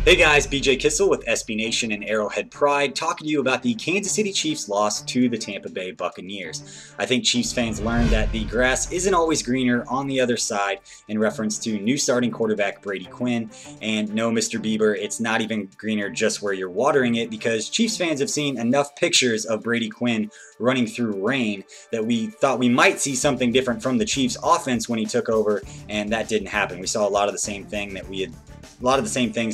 Hey guys, BJ Kissel with SB Nation and Arrowhead Pride talking to you about the Kansas City Chiefs loss to the Tampa Bay Buccaneers. I think Chiefs fans learned that the grass isn't always greener on the other side in reference to new starting quarterback Brady Quinn. And no, Mr. Bieber, it's not even greener just where you're watering it, because Chiefs fans have seen enough pictures of Brady Quinn running through rain that we thought we might see something different from the Chiefs offense when he took over, and that didn't happen. We saw a lot of the same things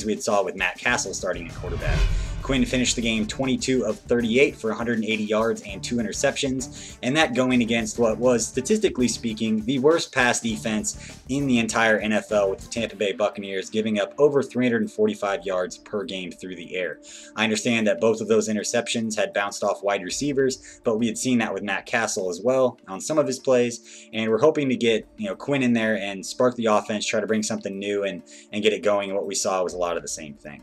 we had saw with Matt Castle starting at quarterback. Quinn finished the game 22 of 38 for 180 yards and 2 interceptions, and that going against what was, statistically speaking, the worst pass defense in the entire NFL, with the Tampa Bay Buccaneers giving up over 345 yards per game through the air. I understand that both of those interceptions had bounced off wide receivers, but we had seen that with Matt Castle as well on some of his plays, and we're hoping to get Quinn in there and spark the offense, try to bring something new and get it going, and what we saw was a lot of the same thing.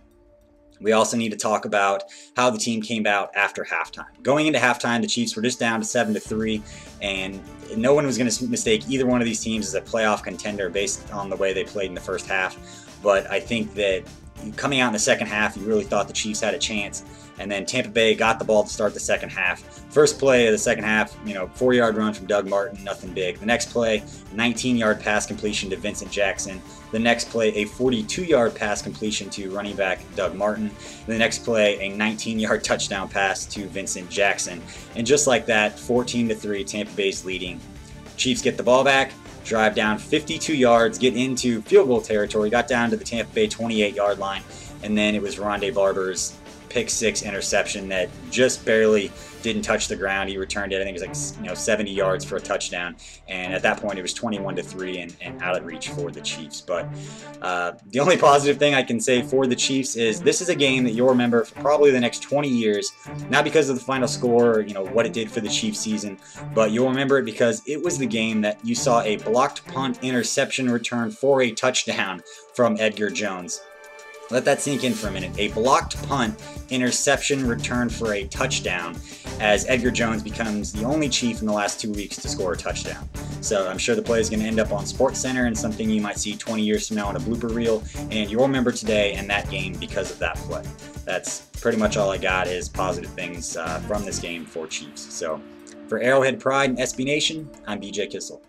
We also need to talk about how the team came out after halftime. Going into halftime, the Chiefs were just down to 7-3, and no one was going to mistake either one of these teams as a playoff contender based on the way they played in the first half. But I think that coming out in the second half, you really thought the Chiefs had a chance. And then Tampa Bay got the ball to start the second half. First play of the second half, 4-yard run from Doug Martin, nothing big. The next play, 19-yard pass completion to Vincent Jackson. The next play, a 42-yard pass completion to running back Doug Martin. The next play, a 19-yard touchdown pass to Vincent Jackson. And just like that, 14-3, Tampa Bay's leading. Chiefs get the ball back, drive down 52 yards, get into field goal territory, got down to the Tampa Bay 28-yard line, and then it was Rondé Barber's pick six interception that just barely didn't touch the ground. He returned it. I think it was like 70 yards for a touchdown, and at that point it was 21-3 and out of reach for the Chiefs. But the only positive thing I can say for the Chiefs is this is a game that you'll remember for probably the next 20 years, not because of the final score or what it did for the Chiefs season, but you'll remember it because it was the game that you saw a blocked punt interception return for a touchdown from Edgar Jones. Let that sink in for a minute. A blocked punt interception return for a touchdown, as Edgar Jones becomes the only Chief in the last 2 weeks to score a touchdown. So I'm sure the play is going to end up on SportsCenter and something you might see 20 years from now on a blooper reel, and you'll remember today and that game because of that play. That's pretty much all I got is positive things from this game for Chiefs. So for Arrowhead Pride and SB Nation, I'm BJ Kissel.